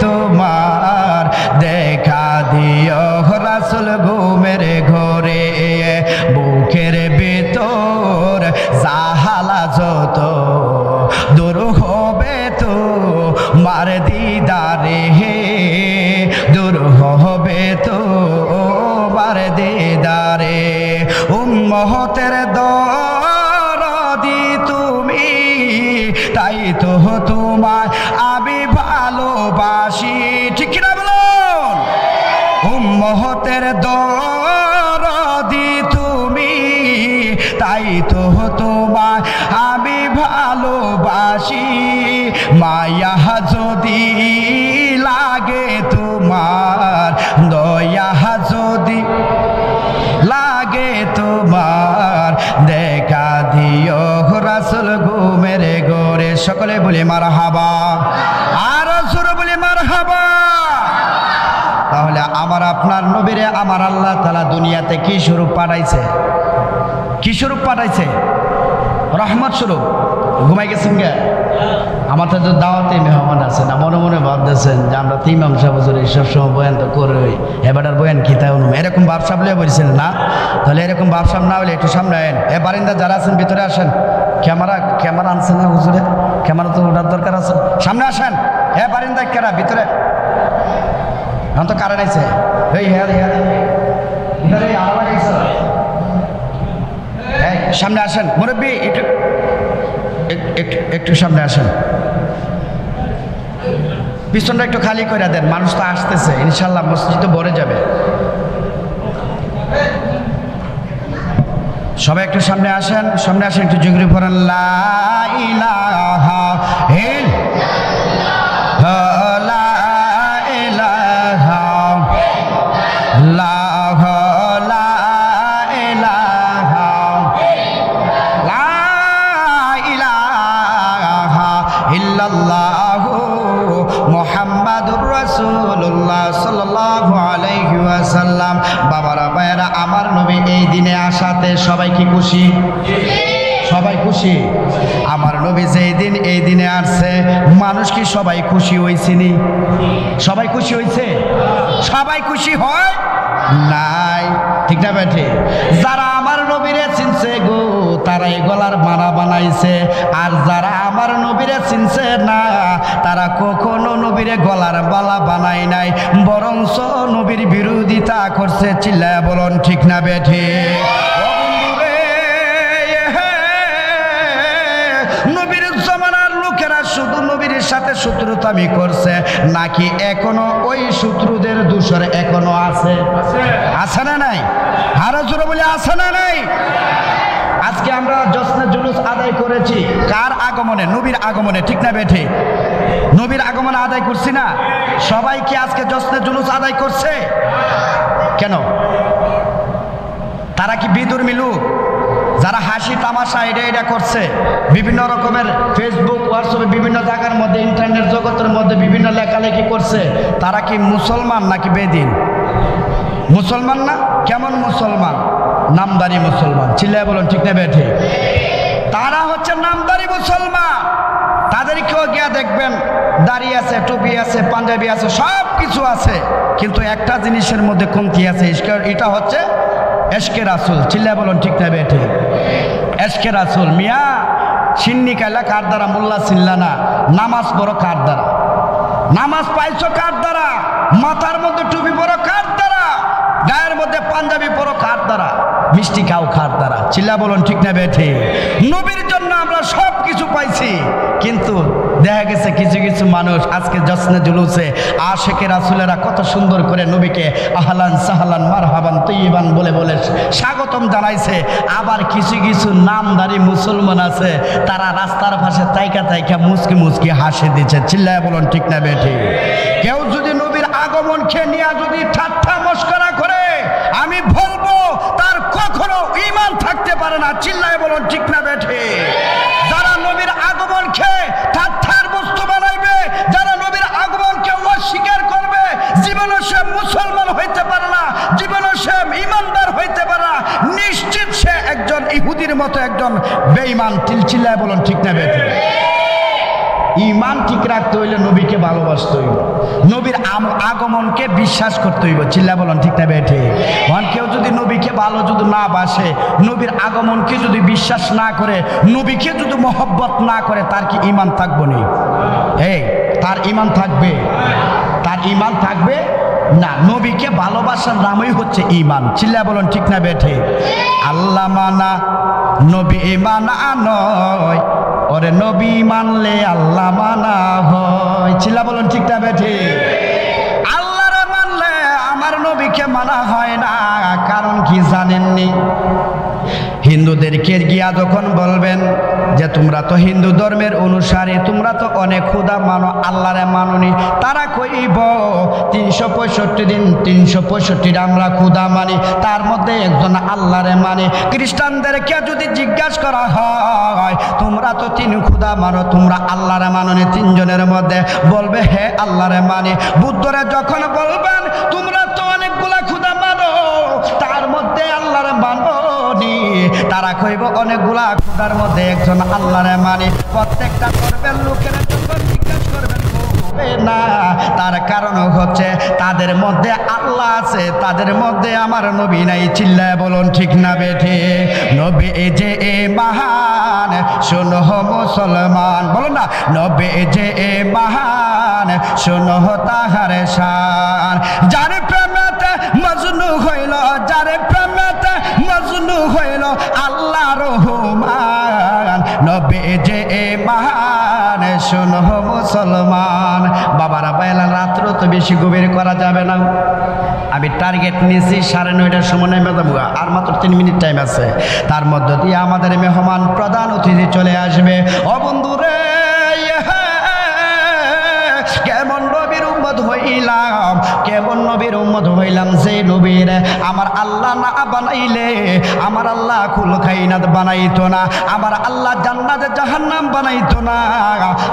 তোমার দেখা দিও রাসূল ঘুমের ঘরে বুকের ভিতর জাহালা যত দূর হবে তো মার দিদারে দূর হবে তো মার দিদারে উম্মতের দরদি তুমি তাই তো তোমায় আমি ভালোবাসি ঠিক কিনা বলুন উম্মতের দরদি তুমি তাই তো তোমায় আমি ভালোবাসি মায়া যদি লাগে তোমার দয়া যদি লাগে তোমার দেখা দিও রাসূল ঘুমের ঘরে সকলে বলি মারহাবা আর জোরে বলি মারহাবা তাহলে আমার আপনার নবীরে আমার আল্লাহ তাআলা দুনিয়াতে কি স্বরূপ পাঠাইছে কি স্বরূপ পাঠাইছে রহমত স্বরূপ ঘুমাই গেছেন গে আমাদের তো দাওয়াতে মেহমান আছে না মনে মনে ভাবতেছেন যে আমরা তো ইমাম সাহেব হুজুর এইসব সময় বয়ান তো করই এবারের বয়ান খিতা অনুম এরকম ভাবসাব লিয়ে বলছেন না তাহলে এরকম ভাবসাব না হলে একটু সামনে আইন এ বারিন্দা যারা আছেন ভিতরে আসেন ক্যামেরা আনছেন না হুজুরে ক্যামেরা তো ওঠার দরকার আছে সামনে আসেন এ বারিন্দা কেরা ভিতরে এখন তো কারেন্ট আছে এই হ্যাঁ ভিতরে আওয়াজ আছে সামনে আসেন মুরব্বি একটু সামনে আসেন পিছনটা একটু খালি করে দেন মানুষ তো আসতেছে ইনশাল্লাহ মসজিদ তো ভরে যাবে সবাই একটু সামনে আসেন একটু জিগরি পড়েন লা ইলাহা ইল্লাল্লাহু মুহাম্মাদুর রাসূলুল্লাহ সাল্লাল্লাহু আলাইহি ওয়াসাল্লাম বাবারা ভাইরা আমার নবী এই দিনে আসাতে সবাই কি খুশি সবাই খুশি আমার নবী যেই দিন এই দিনে আসছে মানুষ কি সবাই খুশি হইছেনি সবাই খুশি হইছে সবাই খুশি হয় নাই ঠিক না বেঠি যারা আমার নবীরে চিনছে গো তারা এই গলার মালা বানাইছে আর যারা আমার নবীরে চিনছে না তারা কখনো নবীরে গলার মালা বানাই নাই বরঞ্চ নবীর বিরোধিতা করছে চিল্লায়া বলুন ঠিক না বেঠি নবীর জমানার লোকেরা শুধু নবীর সাথে শত্রুতামি করছে নাকি এখনো ওই শত্রুদের দোষর এখনো আছে আছে না নাই আরো জোরে বলি আছে না নাই আজকে আমরা জশ্নে জুলুস আদায় করেছি কার আগমনে নবীর আগমনে ঠিক না বেঠি নবীর আগমনে আদায় করছি না সবাই কি আজকে জশ্নে জুলুস আদায় করছে কেন তারা কি বিধর্মী লোক যারা হাসি তামাশা এটা করছে বিভিন্ন রকমের ফেসবুক হোয়াটসঅ্যাপে বিভিন্ন জায়গার মধ্যে ইন্টারনেট জগতের মধ্যে বিভিন্ন লেখালেখি করছে তারা কি মুসলমান নাকি বেদিন মুসলমান না কেমন মুসলমান নামদারি মুসলমান চিল্লায় বলুন ঠিক না বেঠি তারা হচ্ছে নামদারি মুসলমান তাদেরকেও গিয়া দেখবেন দাড়ি আছে টুপি আছে পাঞ্জাবি আছে সব কিছু আছে কিন্তু একটা জিনিসের মধ্যে কমতি আছে এটা হচ্ছে এশকে রাসূল চিল্লায় বলুন ঠিক না বেঠি এশকে রাসূল মিয়া সিন্নি কাইলা কার দ্বারা মোল্লা চিল্লা না নামাজ পড়ো কার দ্বারা নামাজ পাইছো কার দ্বারা মাথার মধ্যে টুপি পরো কার দ্বারা গায়ের মধ্যে পাঞ্জাবি পরো কার দ্বারা মিষ্টি খাও কার দ্বারা চিল্লা বলুন ঠিক না বেঠি নবীর জন্য আমরা সব কিছু পাইছি কিন্তু দেখা গেছে কিছু কিছু মানুষ আজকে জশ্নে জুলুসে আশিকে রাসূলেরা কত সুন্দর করে নবীকে আহলান সাহলান মারহাবান তৈয়বান বলে বলে স্বাগতম জানাইছে আবার কিছু কিছু নামধারী মুসলমান আছে তারা রাস্তার পাশে তাইকা তাইকা মুচকি মুচকি হাসি দিচ্ছে চিল্লায় বলুন ঠিক না বেঠি কেউ যদি নবীর আগমনকে নিয়ে যদি ঠাট্টা মস্করা করে আমি বলবো তার কখনো ঈমান থাকতে পারে না চিল্লায় বলুন ঠিক না বেঠি যারা নবীর আগমনকে ঠাট্টার বস্তু বানাইবে যারা নবীর আগমনকে অস্বীকার করবে জীবনে সে মুসলমান হইতে পারে না জীবনে সে ঈমানদার হইতে পারে না নিশ্চিত সে একজন ইহুদির মতো একজন বেঈমান চিল্লায় বলুন ঠিক না বেঠি ঈমান ঠিক রাখতে হইলে নবীকে ভালোবাসতে হইবে নবী আগমনকে বিশ্বাস করতে হইব। চিল্লা বলুন ঠিক না বেঠে? কেউ যদি নবীকে ভালো যদি না বাসে, নবীর আগমনকে যদি বিশ্বাস না করে, নবীকে যদি মহব্বত না করে, তার কি ঈমান থাকবে না? তার ঈমান থাকবে? তার ঈমান থাকবে না। নবীকে ভালোবাসার নামই হচ্ছে ঈমান। চিল্লা বলুন ঠিক না বেঠে? আল্লাহ মানা নবী মানা নয়, ওরে নবী মানলে আল্লাহ মানা হয়। চিল্লা বলুন ঠিক না বেঠে? আল্লাহরে মানলে আমার নবীকে মানা হয় না। কারণ কি জানেননি? হিন্দুদেরকে গিয়া যখন বলবেন যে তোমরা তো হিন্দু ধর্মের অনুসারী, তোমরা তো অনেক খুদা মানো, আল্লাহরে মাননি, তারা কইব 365 দিন 365টা আমরা খুদা মানি, তার মধ্যে একজন আল্লাহরে মানে। খ্রিস্টানদেরকে যদি জিজ্ঞাসা করা হয় তোমরা তো 3 খুদা মানো, তোমরা আল্লাহরে মাননি 3 জনের মধ্যে, বলবে হে আল্লাহরে মানে। বুদ্ধরে যখন বলবেন তোমরা তো অনেকগুলা খুদা মানো, তার মধ্যে আল্লাহরে মানো, তারা কইব অনেকগুলা খুদার মধ্যে একজন আল্লাহরে মানে। প্রত্যেকটা ধর্মের লোকের যখন জিজ্ঞাসা করবেন না, তার কারণ হচ্ছে তাদের মধ্যে আল্লাহ আছে, তাদের মধ্যে আমার নবী নাই। চিল্লায় বলুন ঠিক না বেঠে? নবী যে মহান শোনো মুসলমান, বলো না, নবী যে মহান শোনো তাহার শান। যার প্রেমেতে মজনু হইল, যার প্রেমেতে মজনু হইল আল্লাহ রহমান। নবী যে মহান শোনো মুসলমান। বাবারা বাইলা, রাত্র তো বেশি গভীর করা যাবে না। আমি টার্গেট নিয়েছি 9:30টার সময় নেমে যাবো, আর মাত্র 3 মিনিট টাইম আছে। তার মধ্য দিয়ে আমাদের মেহমান প্রধান অতিথি চলে আসবে। ও বন্ধুরে, কেমন নবীর উম্মত হইলাম, কেমন নবীর উম্মত হইলাম, যে নবীর আমার আল্লাহ না বানাইলে, আমার আল্লাহ কুল কায়নাত বানাইতো না, আমার আল্লাহ জান্নাত জাহান্নাম বানাইতো না,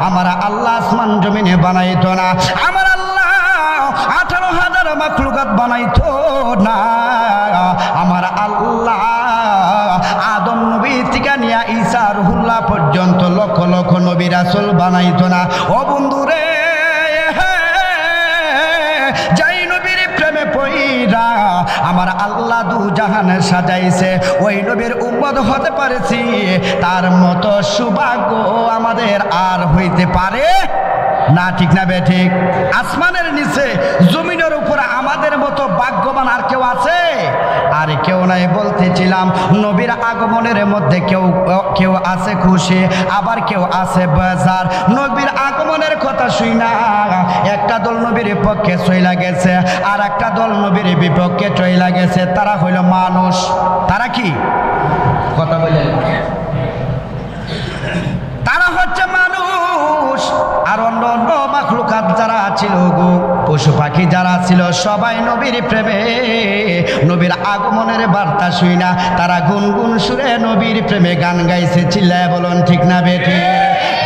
আমার আল্লাহ আসমান জমিনে বানাইতো না, আমার আল্লাহ 18,000 মাখলুকাত বানাইতো না, আমার আল্লাহ আদম নবী থেকে নিয়া ঈসা রুহুল্লাহ পর্যন্ত লক্ষ লক্ষ নবী রাসূল বানাইতো না। ও বন্ধুরে, যাই নবীর প্রেমে পইরা আমার আল্লাহ দু জাহান সাজাইছে, ওই নবীর উম্মত হতে পারেছি, তার মতো সৌভাগ্য আমাদের আর হইতে পারে না। ঠিক না বে ঠিক? আসমানের নিচে জমিনের উপরে আমাদের মতো ভাগ্যবান আর কেউ আছে? আর কেউ নাই। বলতেছিলাম নবীর আগমনের মধ্যে কেউ আছে খুশি, আবার কেউ আছে বেজার। নবীর আগমনের কথা শুই না একটা দল নবীর পক্ষে চইলা গেছে, আর একটা দল নবীর বিপক্ষে চইলা গেছে। তারা হইল মানুষ। তারা কি কথা বলেন? তারা হচ্ছে মানুষ। আর অন্য অন্য মাখলুকাত যারা ছিল গো, পশু পাখি যারা ছিল, সবাই নবীর প্রেমে, নবীর আগমনের বার্তা শুই না তারা গুনগুন সুরে নবীর প্রেমে গান গাইছে। চিল্লায় বলুন ঠিক না বেঠি?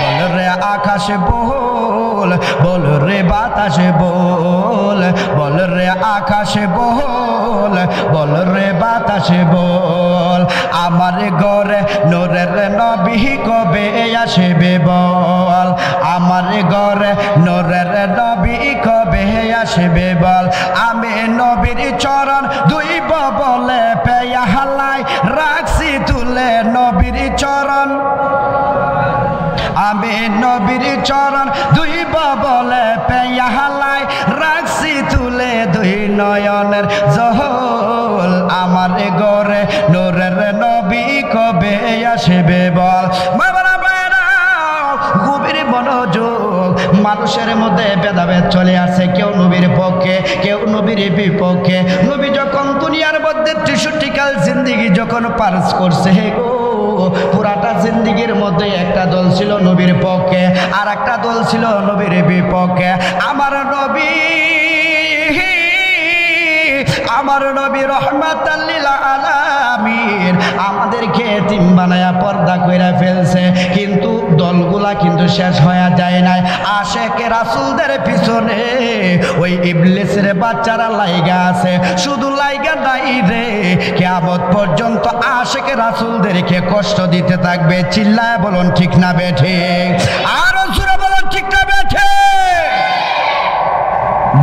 বল রে আকাশে বল, বল রে বাতাসে বল, বল রে আকাশে বল, বল রে বাতাসে বল, আমার ঘরে নূরের নবী কবে আসবে বল, আমার ঘরে নূরের নবী কবে আসবে বল। আমি নবীর চরণ দুই বলে পেয়া হালাই রাখছি তুলে নবীর চরণ, আমি নবীর চরণ দুই বলে পেয়া হালাই রাখছি তুলে দুই নয়নের জহল, আমার ঘরে নূরের নবী কবে আসবে বল। বাবারা বাইরা, গভীর মনোযোগ। মানুষের মধ্যে ভেদাভেদ চলে আসে, কেউ নবীর পক্ষে, কেউ নবীর বিপক্ষে। নবী যখন দুনিয়ার মধ্যে 63 কাল জিন্দেগি যখন পাস করছে গো, পুরাটা জিন্দেগির মধ্যে একটা দল ছিল নবীর পক্ষে, আর একটা দল ছিল নবীর বিপক্ষে। আমার নবী, আমার নবী রাহমাতাল লিল আলামিন আমাদেরকে এতিম বানায়া পর্দা কইরা ফেলছে, কিন্তু দলগুলা কিন্তু শেষ হয়ে যায় নাই। আশেকে রাসূলদের পিছনে ওই ইবলিসের বাচ্চারা লাইগা আছে, শুধু লাইগা নাই রে, কিয়ামত পর্যন্ত আশেকে রাসূলদেরকে কষ্ট দিতে থাকবে। চিল্লায় বলুন ঠিক না বেঠে? আর জোরে বলুন ঠিক না বেঠে?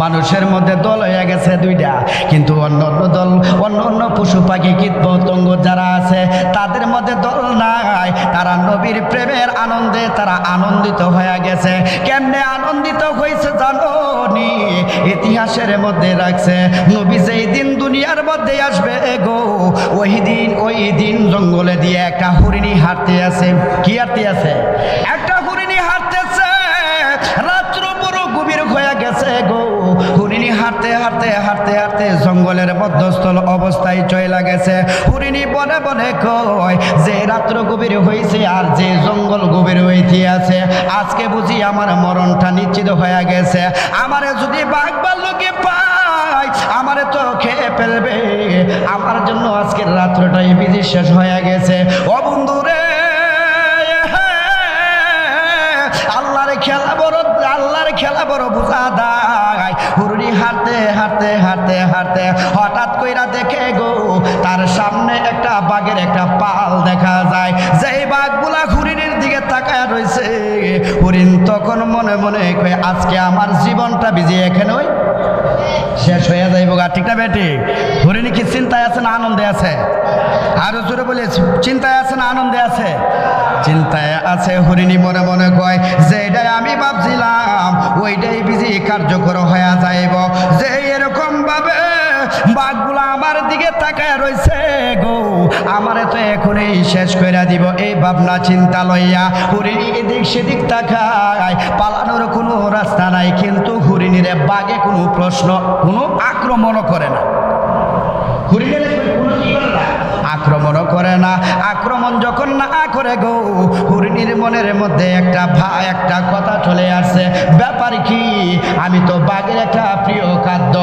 মানুষের মধ্যে দল হয়ে গেছে দুইটা, কিন্তু অন্য অন্য দল, অন্য অন্য পশু পাখি কীট পতঙ্গ যারা আছে তাদের মধ্যে দল নাই। তারা নবীর প্রেমের আনন্দে তারা আনন্দিত হয়ে গেছে। কেমনে আনন্দিত হয়েছে জানো নি? ইতিহাসের মধ্যে রাখছে নবী যেই দিন দুনিয়ার মধ্যে আসবে গো, ওই দিন জঙ্গলে দিয়ে একটা হরিণী হাঁটতে আছে। কি হাঁটতে আছে? একটা হরিণী হাঁটতেছে। রাত্র বড় গভীর হয়ে গেছে গো। হরিণী হাঁটতে হাঁটতে হাঁটতে হাঁটতে জঙ্গলের মধ্যস্থল অবস্থায় চলে গেছে। হরিণী বনে বনে কয় যে রাত্র গভীর হয়েছে আর যে জঙ্গল গভীর হইতে আছে, আজকে বুঝি আমার মরণটা নিশ্চিত হয়ে গেছে। আমারে যদি বাঘ ভাল্লুকে পায় আমারে তো খেয়ে ফেলবে। আমার জন্য আজকের রাত্রটাই বিধি শেষ হয়ে গেছে। ও বন্ধুরে, আল্লাহর খেলা বড় বুঝা দেয়। হরিণী হাঁটতে হাঁটতে হাঁটতে হাঁটতে হঠাৎ কইরা দেখে গো তার সামনে একটা বাঘের একটা পাল দেখা যায়। যেই বাঘগুলা হরিণীর দিকে তাকায় রয়েছে, হরিণ তখন মনে মনে কয় আজকে আমার জীবনটা বিজে এখানেই শেষ হয়ে যাইব গা। ঠিক না বেটি? হরিণী কি চিন্তায় আছে না আনন্দে আছে? আরো জোরে বলে, চিন্তায় আছে না আনন্দে আছে? চিন্তায় আছে। হরিণী মনে মনে কয় যেটাই আমি ভাবছিলাম ওইটাই বিজি কার্যকর হয়ে যাইব। যে এরকম ভাবে বাঘগুলা আমার দিকে তাকায় রয়েছে গো, আমারে তো এখনই শেষ করে দিব। এই ভাবনা চিন্তা লইয়া হরিণী এদিক সেদিক তাকায়। পালানোর কোনো রাস্তা নাই, কিন্তু হরিণীরে বাঘে কোনো প্রশ্ন কোনো আক্রমণও করে না। হরিণীর আক্রমণও করে না। আক্রমণ যখন না করে গো, হরিণীর মনের মধ্যে একটা কথা চলে আসছে। ব্যাপার কি? আমি তো বাঘের একটা প্রিয় খাদ্য,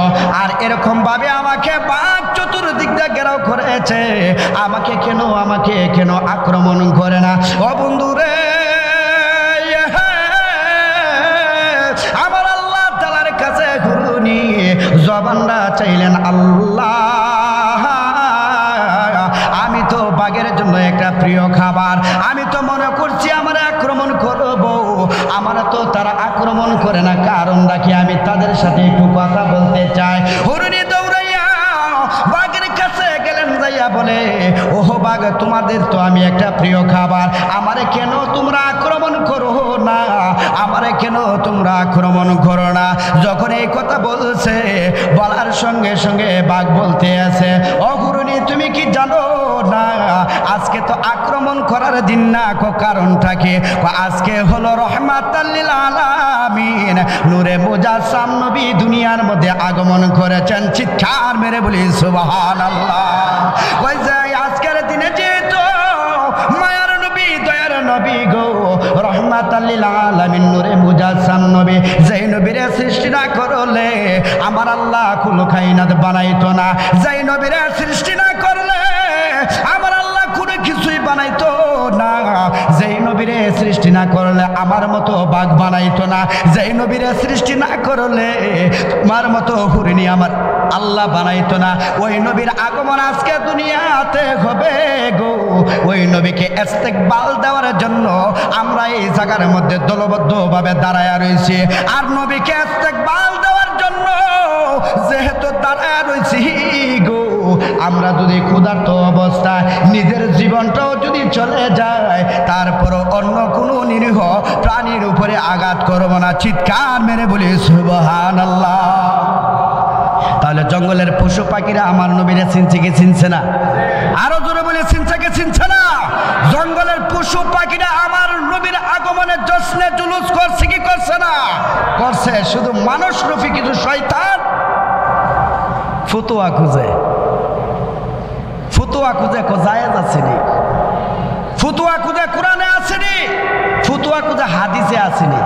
আর এরকম ভাবে আমাকে বাঘ চতুর্দিক দিয়ে ঘেরাও করেছে, আমাকে কেন আক্রমণ করে না? ও বন্ধুরে, আমার আল্লাহ তাআলার কাছে হরিণী জবানটা চাইলেন, আল্লাহ আমি তো বাঘের জন্য একটা প্রিয় খাবার, আমি তো মনে করছি আমার আক্রমণ করব, আমার তো তারা আক্রমণ করে না, কারণটা কি? আমি তাদের সাথে একটু কথা বলতে চাই। হরিণী দৌড়াইয়া বাঘের কাছে গেলেন, যাইয়া বলে ওহো বাঘ, তোমাদের তো আমি একটা প্রিয় খাবার, আমারে কেন তোমরা আক্রমণ করো না? আমারে কেন তোমরা আক্রমণ করো না? যখন এই কথা বলছে, বলার সঙ্গে সঙ্গে বাঘ বলতে আছে, ও হরিণী তুমি কি জানো না আজকে তো আক্রমণ করার দিন না? কারণটা কি? আজকে হলো রহমাতাল লিল আলামিন, নূরে মুজাসসাম নবী দুনিয়ার মধ্যে আগমন করেছেন। চিৎকার মেরে বলি সুবহানাল্লাহ। ওই যে আজকের দিনে যেহেতু মায়ার নবী দয়ার নবী গো, রহমাতাল লিল আলামিন নূরে মুজাসসাম নবী, যেই নবীরে সৃষ্টি না করলে আমার আল্লাহ কুল কায়নাত বানাইতো না। যেই নবীরে সৃষ্টি না করলে আমার আল্লাহ কোনো কিছুই বানাইতো না। যেই নবীরে সৃষ্টি না করলে আমার মতো বাঘ বানাইতো না। যেই নবীরে সৃষ্টি না করলে তোমার মতো হরিণী আমার আল্লাহ বানাইতো না। ওই নবীর আগমন আজকে দুনিয়াতে হবে গো। ওই নবীকে ইস্তেকবাল দেওয়ার জন্য আমরা এই জায়গার মধ্যে দলবদ্ধভাবে দাঁড়ায় রয়েছি। আর নবীকে ইস্তেকবাল দেওয়ার জন্য যেহেতু দাঁড়ায় রয়েছি গো, আমরা যদি ক্ষুধার্ত অবস্থায় নিজের জীবনটাও যদি চলে যায়, তারপরও অন্য কোনো নিরীহ প্রাণীর উপরে আঘাত করব না। চিৎকার মেরে বলি সুবহানাল্লাহ। তাহলে জঙ্গলের পশু পাখিরা আমার নবীরে চিনছে কি চিনছে না? আরো জোরে বলে চিনছে কি চিনছে না? জঙ্গলের পশু পাখিরা আমার নবীর আগমনের জশ্নে জুলুস করছে কি করছে না? করছে। শুধু মানুষ রূপী কিছু শয়তান ফতুয়া খুঁজে জায়েজ আসেনি, ফতুয়া খুঁজে কোরআনে আসেনি, ফতুয়া খুঁজে হাদিসে আসেনি।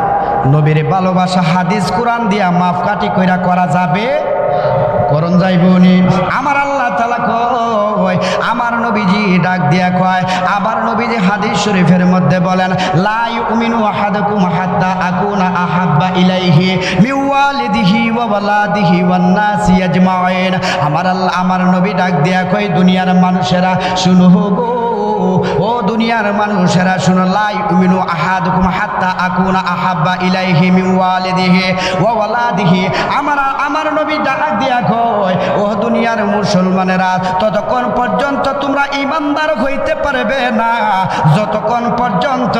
নবীর ভালোবাসা হাদিস কোরআন দিয়া মাপকাঠি কইরা করা যাবে? করণ যাইবনি। আমার আল্লাহ তাআলা কয়, আমার নবীজি ডাক দিয়া কয়, আবার নবীজি হাদিস শরীফের মধ্যে বলেন, লা ইউমিনু আহাদুকুম হাত্তা আকুনা আহাব্বা ইলাইহি মিন ওয়ালিদিহি ওয়া ওয়ালাদিহি ওয়ান নাসি আজমাইন। আমার আল্লাহ, আমার নবী ডাক দিয়া কয়, দুনিয়ার মানুষেরা শুনো গো, ও দুনিয়ার মানুষেরা শুনো, লা ইউমিনু আহাদুকুম হাত্তা আকুনা আহাব্বা ইলাইহি মিন ওয়ালিদিহি ওয়া ওয়ালাদিহি। আমার নবী ডাক দিয়া কয়, ও দুনিয়ার মুসলমানেরা, ততক্ষণ পর্যন্ত তোমরা ঈমানদার হইতে পারবে না যতক্ষণ পর্যন্ত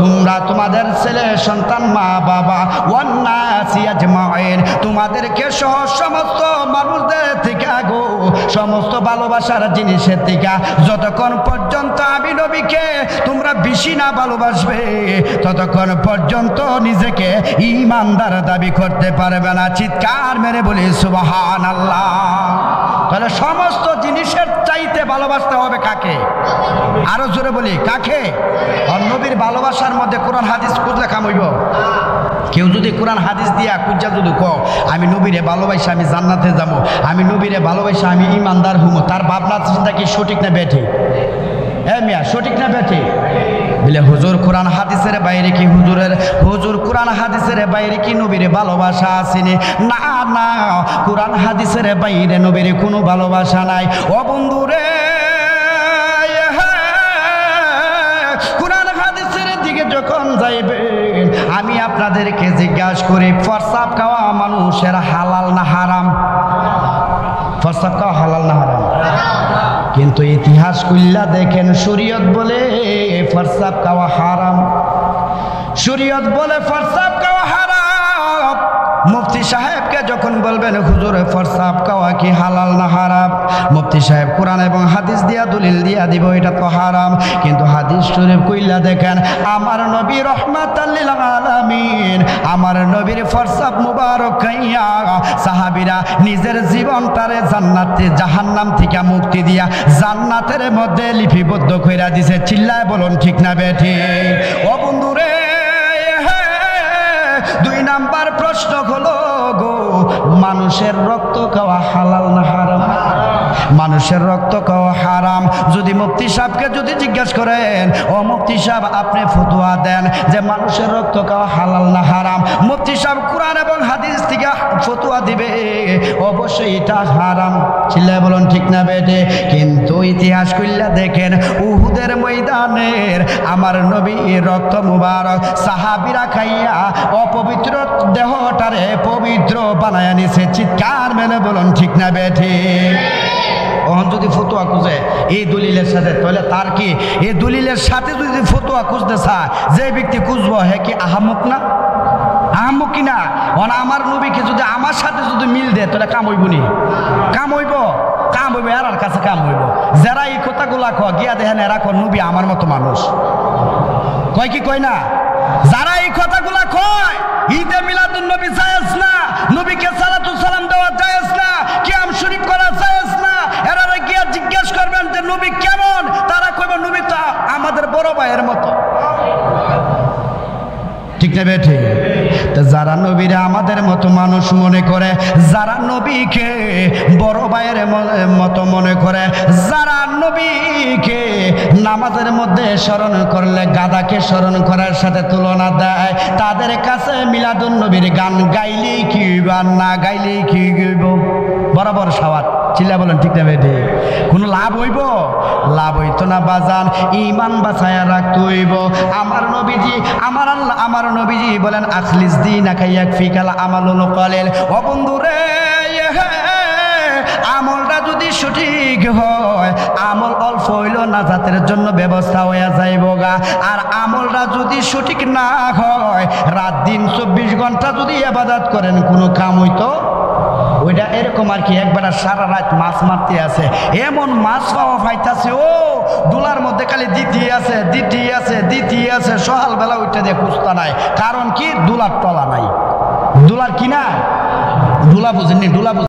তোমরা তোমাদের ছেলে সন্তান, মা বাবা, ওয়ান্নাসি আজমাইন, তোমাদেরকে সহ সমস্ত মানুষদের থেকে গো, সমস্ত ভালোবাসার জিনিসের থেকে যতক্ষণ পর্যন্ত আমি নবীকে তোমরা বেশি না ভালোবাসবে ততক্ষণ পর্যন্ত নিজেকে ঈমানদার দাবি করতে পারবে না। চিৎকার মেরে বলি সুবহানাল্লাহ। তাহলে সমস্ত জিনিসের চাইতে ভালোবাসতে হবে কাকে? আরো জোরে বলি কাকে? আর নবীর ভালোবাসার মধ্যে কোরআন হাদিস খুঁজলে কাম হইব? কেউ যদি কোরআন হাদিস দিয়া খুঁজা যদি কও আমি নবীরে ভালোবাসি আমি জান্নাতে যাবো, আমি নবীরে ভালোবাসি আমি ঈমানদার হবো, তার ভাবনা চিন্তা কি সঠিক না বেঠিক? মিয়া সঠিক না বেঠিক? বলে হুজুর কোরআন হাদিসের বাইরে কি হুজুর কোরআন হাদিসের বাইরে কি নবীরে ভালোবাসা আসেনি? না না, কোরআন হাদিসের বাইরে নবীর কোনো ভালোবাসা নাই। ও বন্ধুরে, কোরআন হাদিসের দিকে যখন যাইবেন আমি আপনাদেরকে জিজ্ঞাসা করি, প্রস্রাব খাওয়া মানুষের হালাল না হারাম? প্রস্রাব খাওয়া হালাল না হারাম? কিন্তু ইতিহাস কইলা দেখেন, শরীয়ত বলে প্রস্রাব খাওয়া হারাম, শরীয়ত বলে প্রস্রাব খাওয়া হারাম। মুফতি সাহেবকে যখন বলবেন হুজুর প্রস্রাব খাওয়া কি হালাল না হারাম, মুফতি সাহেব কোরআন এবং হাদিস দিয়া দলিল দিয়া দিব এটা তো হারাম। কিন্তু হাদিস শরীফ কইলা দেখেন, আমার নবী রহমাতাল লিল আলামিন, আমার নবীর প্রস্রাব মুবারক খাইয়া সাহাবীরা নিজের জীবনটারে জান্নাতে জাহান্নাম থেকে মুক্তি দিয়া জান্নাতের মধ্যে লিপিবদ্ধ কইরা দিছে। চিল্লায় বলুন ঠিক না বেঠিক? ও বন্ধুরে, দুই নাম্বার প্রশ্ন হলো গো, মানুষের রক্ত খাওয়া হালাল না হারাম? মানুষের রক্ত খাওয়া হারাম। যদি মুফতি সাহেবকে যদি জিজ্ঞাসা করেন, ও মুফতি সাহেব আপনি ফতোয়া দেন যে মানুষের রক্ত খাওয়া হালাল না হারাম, মুফতি সাহেব কোরআন এবং হাদিস থেকে ফতোয়া দিবে অবশ্যই এটা হারাম। চিল্লায় বলুন ঠিক না বেটে? কিন্তু ইতিহাস কইলা দেখেন, উহুদের ময়দানের আমার নবী রক্ত মুবারক সাহাবীরা খাইয়া অপবিত্র দেহটারে পবিত্র বানায়া নিছে। চিৎকার মেলে বলুন ঠিক না বেঠে? ওহন যদি ফতোয়া খুঁজে এই দলিলের সাথে, তাহলে তার কি এই দলিলের সাথে যদি ফতোয়া খুঁজতে চায়, যে ব্যক্তি খুঁজবো হে কি আহামুক না? আহামুক কিনা? আমার নবীকে যদি আমার সাথে যদি মিল দেয় তাহলে কাম হইব নি? কাম হইব? কাম হইব, এরার কাছে কাম হইব। যারা এই কথাগুলা কয় গিয়া দেখেন এরা কয় নবী আমার মতো মানুষ, কয় কি কয় না? যারা এই কথাগুলা কয় ঈদে মিলাদুন নবী জায়েজ না, নবীকে সালাতু সালাম দেওয়া জায়েজ না, কিয়াম শরীফ করা জায়েজ না, এরা গিয়া জিজ্ঞেস করবেন যে নবী কেমন, তারা কইবে নবী তো আমাদের বড় ভাইয়ের মতো। ঠিক না বেঠি? তো যারা নবীরে আমাদের মতো মানুষ মনে করে, যারা নবীকে বড় ভাইয়ের মতো মনে করে, যারা নবীকে নামাজের মধ্যে স্মরণ করলে গাদাকে স্মরণ করার সাথে তুলনা দেয়, তাদের কাছে মিলাদুন নবীর গান গাইলেই কি বা না গাইলেই কি হইব? বরাবর সওয়াত। চিল্লা বলেন ঠিক না বেঠি? কোনো লাভ হইব? লাভ হইতো না বাজান। ঈমান বাঁচায়া রাখতে হইব। আমার নবীজি, আমার আল্লাহ, আমার নবীজি বলেন আখলিস দীনাকা ইয়াকফিকাল আমালুল কলিল। ও বন্ধুরে, আমলটা যদি সঠিক হয়, আমল অল্প হইল নাজাতের জন্য ব্যবস্থা হইয়া যাইব গা। আর আমলটা যদি সঠিক না হয়, রাত দিন 24 ঘন্টা যদি ইবাদত করেন কোনো কাম হইতো? ওইটা এরকম আর কি, একবার সারা রাত মাছ মারতে আছে, এমন মাছ পাওয়া পাইতাছে, ও দুলার মধ্যে খালি দিতে আছে দিতে আছে দিতে আছে, সকালবেলা ওইটা দিয়ে খুঁজতা নাই। কারণ কি? দুলার তলা নাই। দুলার কিনা? দুলা বুঝেননি? দুলা